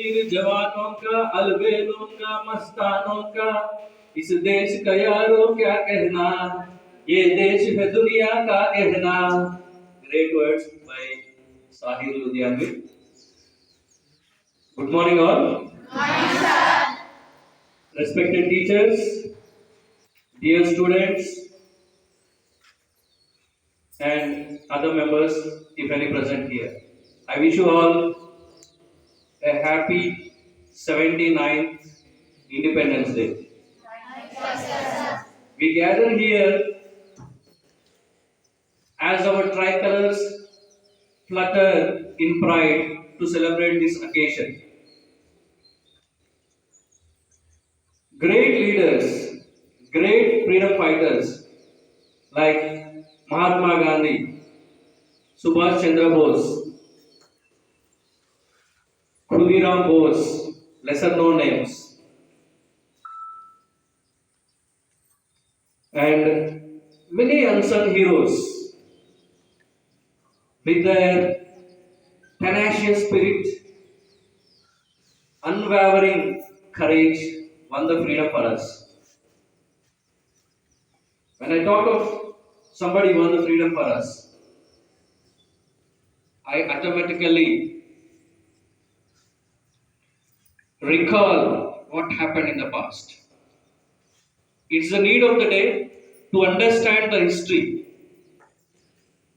वीर जवानों का, अलबेलों का, मस्तानों का, इस देश का यारो क्या कहना, ये देश है दुनिया का कहना. Great words by Sahil Ludhianvi. Good morning all. Morning, sir. Respected teachers, dear students, and other members, if any present here. I wish you all a happy 79th Independence Day. We gather here as our tricolors flutter in pride to celebrate this occasion. Great leaders, great freedom fighters like Mahatma Gandhi, Subhash Chandra Bose, Khudiram Bose, lesser known names, and many unsung heroes with their tenacious spirit, unwavering courage won the freedom for us. When I talk of somebody won the freedom for us, I automatically recall what happened in the past. It's the need of the day to understand the history.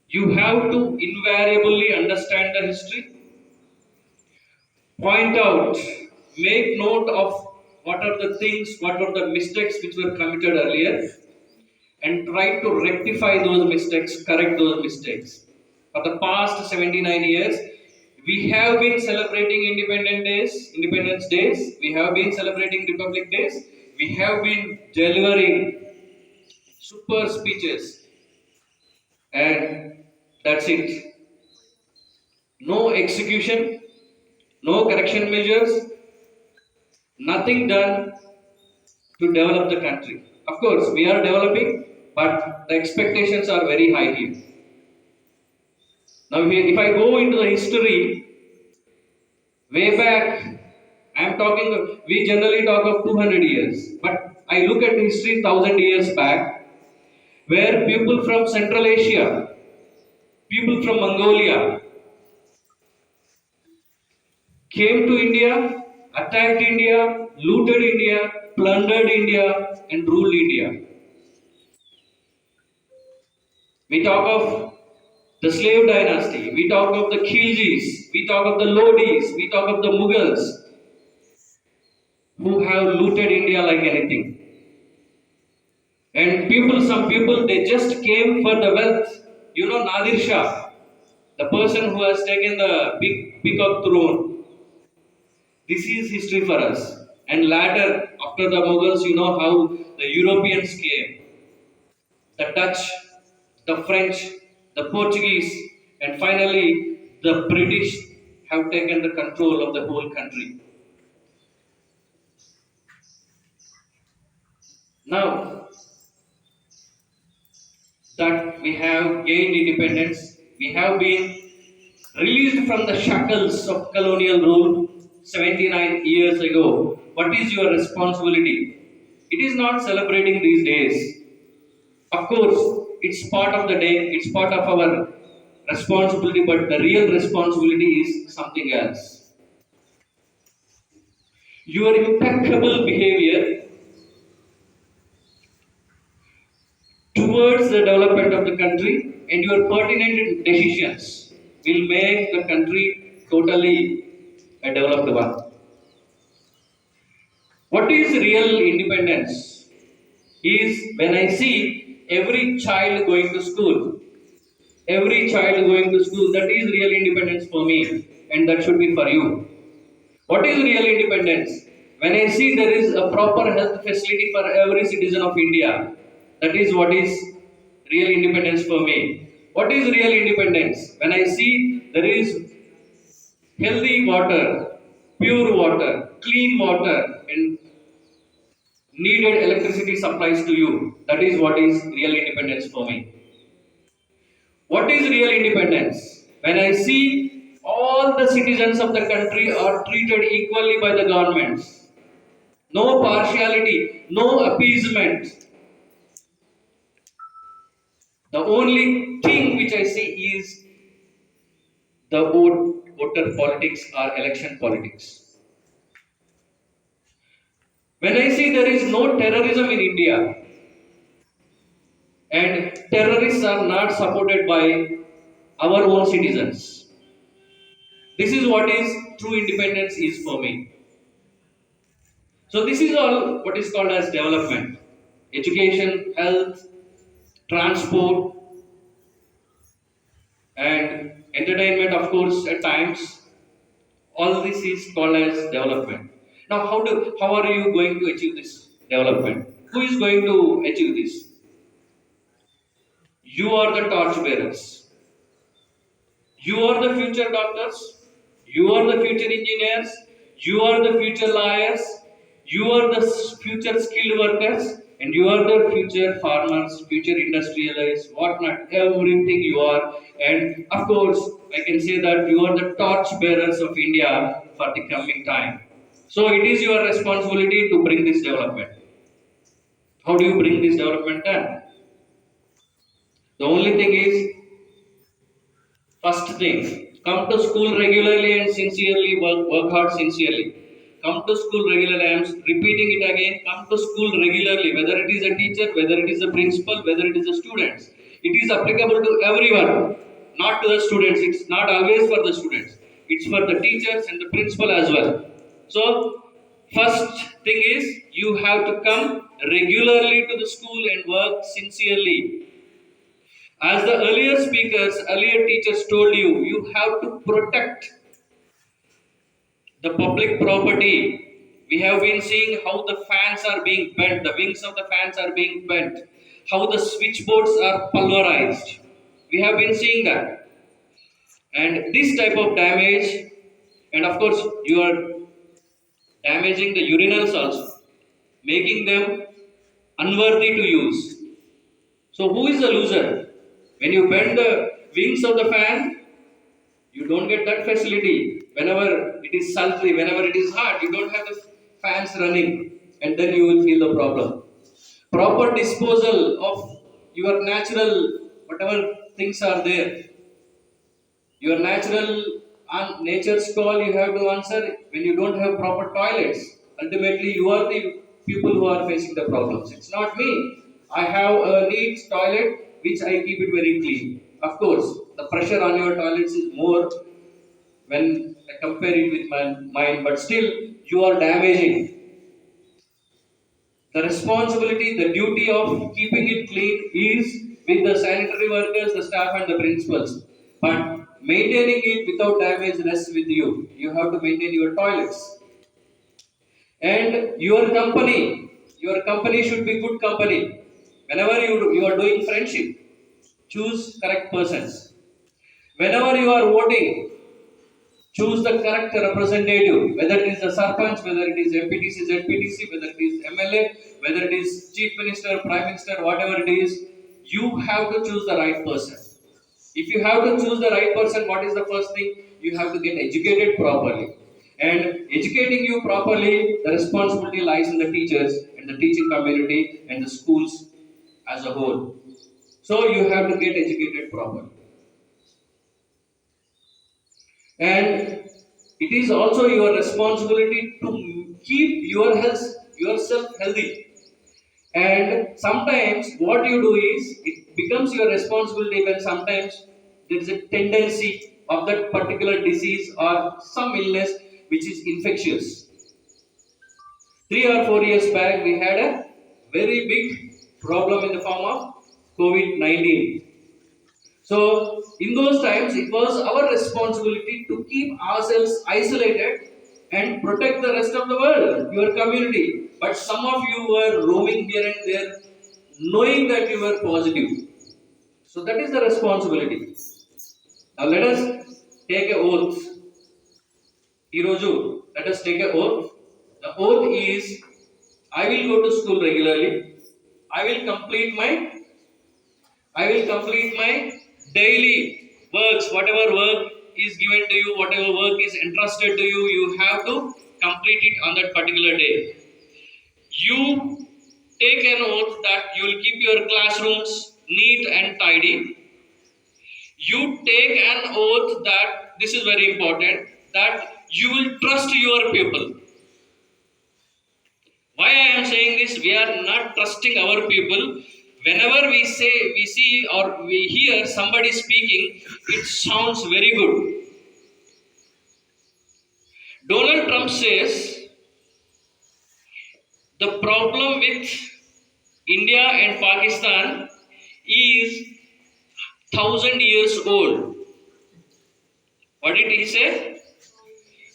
You have to invariably understand the history, point out, make note of what are the things, what were the mistakes which were committed earlier, and try to rectify those mistakes, correct those mistakes. For the past 79 years, we have been celebrating Independence Days, we have been celebrating Republic Days, we have been delivering super speeches, and that's it. No execution, no correction measures, nothing done to develop the country. Of course, we are developing, but the expectations are very high here. Now, if I go into the history, way back, we generally talk of 200 years, but I look at history 1000 years back, where people from Central Asia, people from Mongolia came to India, attacked India, looted India, plundered India, and ruled India. We talk of the slave dynasty, we talk of the Khiljis, we talk of the Lodis, we talk of the Mughals, who have looted India like anything. And some people, they just came for the wealth. You know Nadir Shah, the person who has taken the big peacock throne. This is history for us. And later, after the Mughals, you know how the Europeans came. The Dutch, the French, the Portuguese, and finally the British have taken the control of the whole country. Now that we have gained independence, we have been released from the shackles of colonial rule 79 years ago. What is your responsibility? It is not celebrating these days. Of course, it's part of the day, it's part of our responsibility, but the real responsibility is something else. Your impeccable behavior towards the development of the country and your pertinent decisions will make the country totally a developed one. What is real independence? Is when I see every child going to school. Every child going to school, that is real independence for me, and that should be for you. What is real independence? When I see there is a proper health facility for every citizen of India, that is what is real independence for me. What is real independence? When I see there is healthy water, pure water, clean water, and needed electricity supplies to you, that is what is real independence for me. What is real independence? When I see all the citizens of the country are treated equally by the governments. No partiality, no appeasement. The only thing which I see is the voter politics or election politics. When I see there is no terrorism in India and terrorists are not supported by our own citizens, this is what is true independence is for me. So this is all what is called as development. Education, health, transport, and entertainment, of course, at times. All this is called as development. Now, how are you going to achieve this development? Who is going to achieve this? You are the torch bearers. You are the future doctors. You are the future engineers. You are the future lawyers. You are the future skilled workers. And you are the future farmers, future industrialists, whatnot, everything you are. And of course, I can say that you are the torch bearers of India for the coming time. So it is your responsibility to bring this development. How do you bring this development done? The only thing is, first thing, come to school regularly and sincerely, work hard sincerely. Come to school regularly, I am repeating it again. Come to school regularly, whether it is a teacher, whether it is a principal, whether it is a student. It is applicable to everyone, not to the students. It's not always for the students, it's for the teachers and the principal as well. So, first thing is, you have to come regularly to the school and work sincerely. As the earlier speakers, earlier teachers told you, you have to protect the public property. We have been seeing how the fans are being bent, the wings of the fans are being bent, how the switchboards are pulverized. We have been seeing that. And this type of damage, and of course, you are damaging the urinals also, making them unworthy to use. So, who is the loser? When you bend the wings of the fan, you don't get that facility. Whenever it is sultry, whenever it is hot, you don't have the fans running, and then you will feel the problem. Proper disposal of your natural, whatever things are there, your natural nature's call you have to answer when you don't have proper toilets. Ultimately, you are the people who are facing the problems. It's not me. I have a neat toilet which I keep it very clean. Of course, the pressure on your toilets is more when I compare it with mine, but still you are damaging. The responsibility, the duty of keeping it clean is with the sanitary workers, the staff, and the principals. But maintaining it without damage rests with you. You have to maintain your toilets. And your company should be good company. Whenever you are doing friendship, choose correct persons. Whenever you are voting, choose the correct representative, whether it is the Sarpanch, whether it is MPTC, ZPTC, whether it is MLA, whether it is Chief Minister, Prime Minister, whatever it is, you have to choose the right person. If you have to choose the right person, what is the first thing? You have to get educated properly. And educating you properly, the responsibility lies in the teachers and the teaching community and the schools as a whole. So you have to get educated properly. And it is also your responsibility to keep your health yourself healthy. And sometimes what you do is it becomes your responsibility when sometimes there is a tendency of that particular disease or some illness which is infectious. 3 or 4 years back, we had a very big problem in the form of COVID-19. So, in those times, it was our responsibility to keep ourselves isolated and protect the rest of the world, your community. But some of you were roaming here and there, knowing that you were positive. So, that is the responsibility. Now, let us take a oath. Hiroju, let us take a oath. The oath is I will go to school regularly. I will complete my I will complete my daily works, whatever work is given to you, whatever work is entrusted to you, you have to complete it on that particular day. You take an oath that you will keep your classrooms neat and tidy. You take an oath that, this is very important, that you will trust your people. Why I am saying this? We are not trusting our people. Whenever we see or we hear somebody speaking, it sounds very good. Donald Trump says the problem with India and Pakistan is 1,000 years old. What did he say?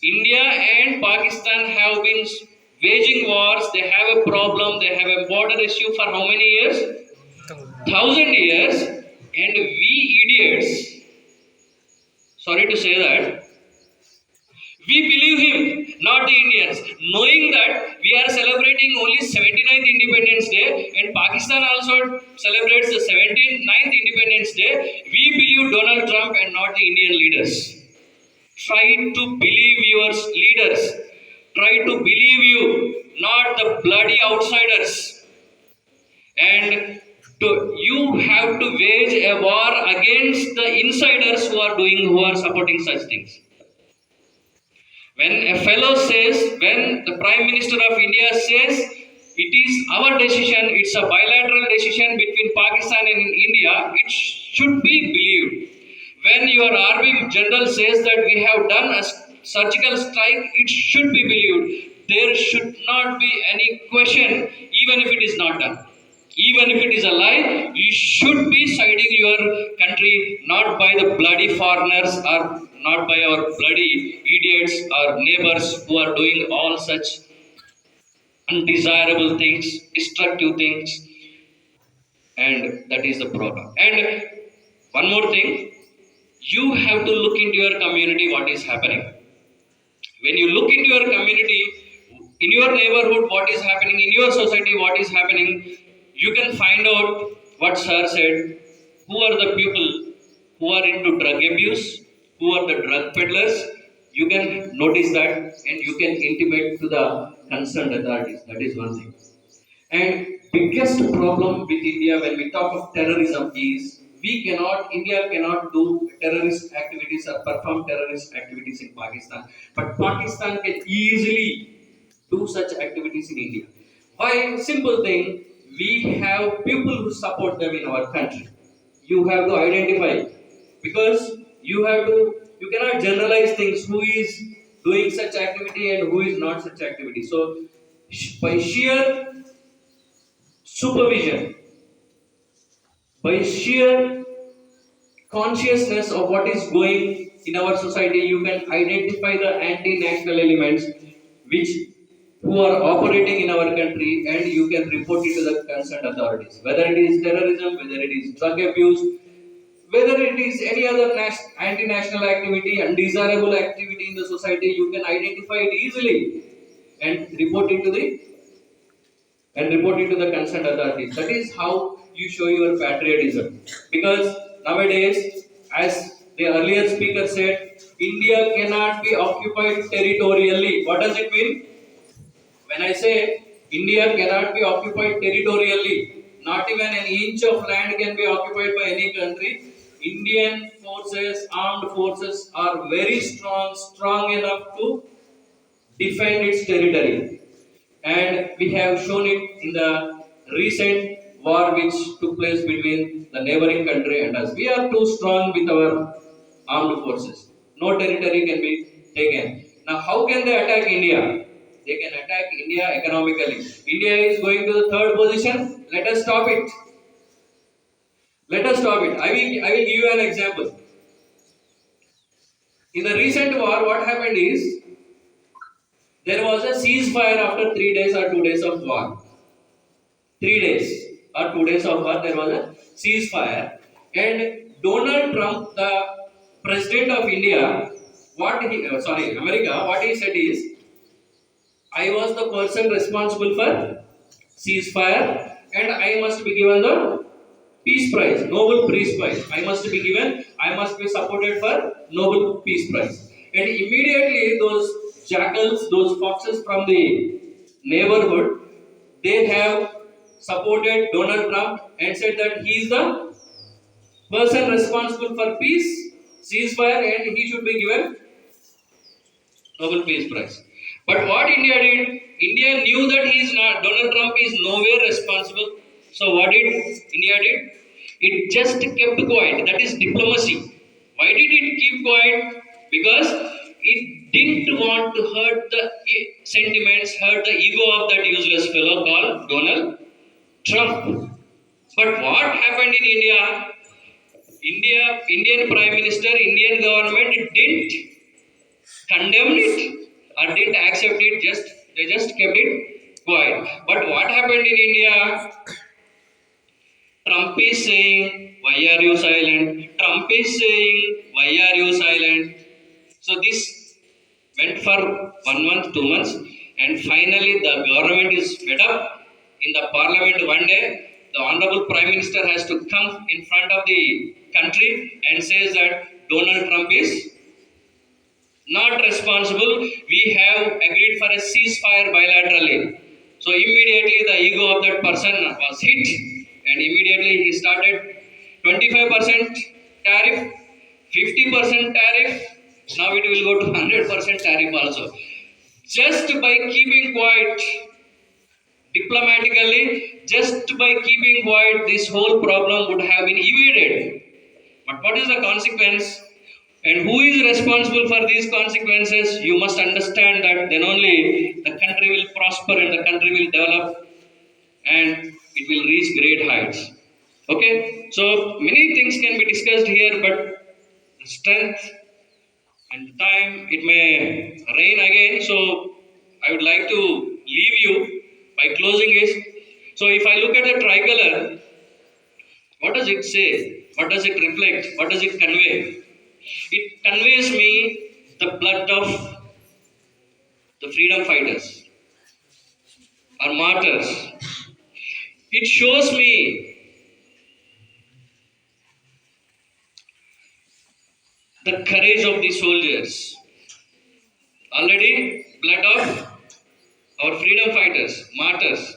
India and Pakistan have been waging wars. They have a problem. They have a border issue for how many years? 1,000 years. And we idiots, sorry to say that, we believe him, not the Indians, knowing that we are celebrating only 79th Independence Day and Pakistan also celebrates the 79th Independence Day. We believe Donald Trump and not the Indian leaders. Try to believe your leaders. Try to believe you, not the bloody outsiders. And you have to wage a war against the insiders who are supporting such things. When a fellow says, when the Prime Minister of India says, it is our decision, it's a bilateral decision between Pakistan and India, it should be believed. When your army general says that we have done a surgical strike, it should be believed. There should not be any question, even if it is not done. Even if it is a lie, you should be siding your country not by the bloody foreigners or not by our bloody idiots or neighbors who are doing all such undesirable things, destructive things, and that is the problem. And one more thing, you have to look into your community what is happening. When you look into your community, in your neighborhood, what is happening, in your society, what is happening, you can find out what Sir said. Who are the people who are into drug abuse? Who are the drug peddlers? You can notice that and you can intimate to the concerned authorities. That is one thing. And biggest problem with India when we talk of terrorism is India cannot do terrorist activities or perform terrorist activities in Pakistan. But Pakistan can easily do such activities in India. Why? Simple thing, we have people who support them in our country. You have to identify because you cannot generalize things who is doing such activity and who is not such activity. So by sheer supervision, by sheer consciousness of what is going in our society, you can identify the anti-national elements which who are operating in our country, and you can report it to the concerned authorities. Whether it is terrorism, whether it is drug abuse, whether it is any other anti-national activity, undesirable activity in the society, you can identify it easily and report it to the concerned authorities. That is how you show your patriotism. Because nowadays, as the earlier speaker said, India cannot be occupied territorially. What does it mean? When I say India cannot be occupied territorially, not even an inch of land can be occupied by any country. Indian forces, armed forces are very strong enough to defend its territory. And we have shown it in the recent war which took place between the neighboring country and us. We are too strong with our armed forces. No territory can be taken. Now, how can they attack India? They can attack India economically. India is going to the third position. Let us stop it. Let us stop it. I will give you an example. In the recent war, what happened is there was a ceasefire after 3 days or 2 days of war. 3 days or 2 days of war, there was a ceasefire. And Donald Trump, the president of India, America, what he said is, I was the person responsible for ceasefire and I must be given the Peace Prize, Nobel Peace Prize. I must be given, I must be supported for Nobel Peace Prize. And immediately those jackals, those foxes from the neighborhood, they have supported Donald Trump and said that he is the person responsible for peace, ceasefire, and he should be given Nobel Peace Prize. But what India did, India knew that he is not, Donald Trump is nowhere responsible. So what did India did? It just kept quiet. That is diplomacy. Why did it keep quiet? Because it didn't want to hurt the sentiments, hurt the ego of that useless fellow called Donald Trump. But what happened in India? Indian Prime Minister, Indian government didn't condemn it or didn't accept it, they just kept it quiet. But what happened in India? Trump is saying, why are you silent? Trump is saying, why are you silent? So this went for 1 month, 2 months, and finally the government is fed up. In the parliament one day, the honorable prime minister has to come in front of the country and says that Donald Trump is not responsible. We have agreed for a ceasefire bilaterally. So immediately the ego of that person was hit, and immediately he started 25% tariff, 50% tariff. Now it will go to 100% tariff also. Just by keeping quiet, diplomatically, just by keeping quiet, this whole problem would have been evaded. But what is the consequence? And who is responsible for these consequences? You must understand that then only the country will prosper and the country will develop and it will reach great heights. Okay, so many things can be discussed here, but the strength and time it may rain again. So I would like to leave you by closing is. So if I look at the tricolor, what does it say? What does it reflect? What does it convey? It conveys me the blood of the freedom fighters or martyrs. It shows me the courage of the soldiers. Already, blood of our freedom fighters, martyrs.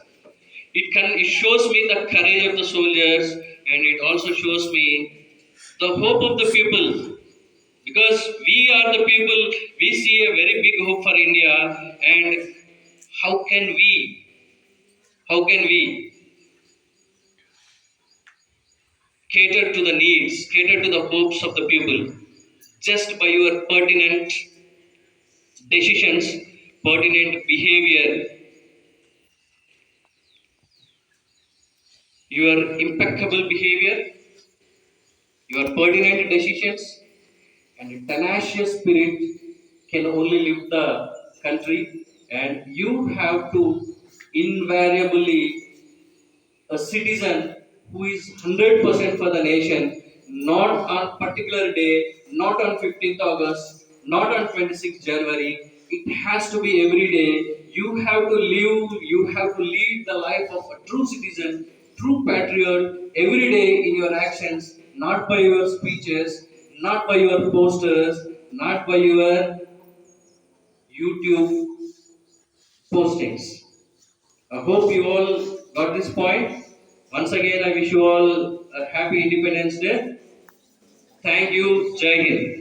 It shows me the courage of the soldiers, and it also shows me the hope of the people. Because we are the people, we see a very big hope for India, and how can we, how can we cater to the needs, cater to the hopes of the people, just by your pertinent decisions, pertinent behavior, your impeccable behavior, your pertinent decisions, and a tenacious spirit can only lift the country, and you have to invariably a citizen who is 100% for the nation, not on particular day, not on 15th August, not on 26th January. It has to be every day. You have to live, you have to lead the life of a true citizen, true patriot every day in your actions, not by your speeches, not by your posters, not by your YouTube postings. I hope you all got this point. Once again, I wish you all a happy Independence Day. Thank you. Jai Hind.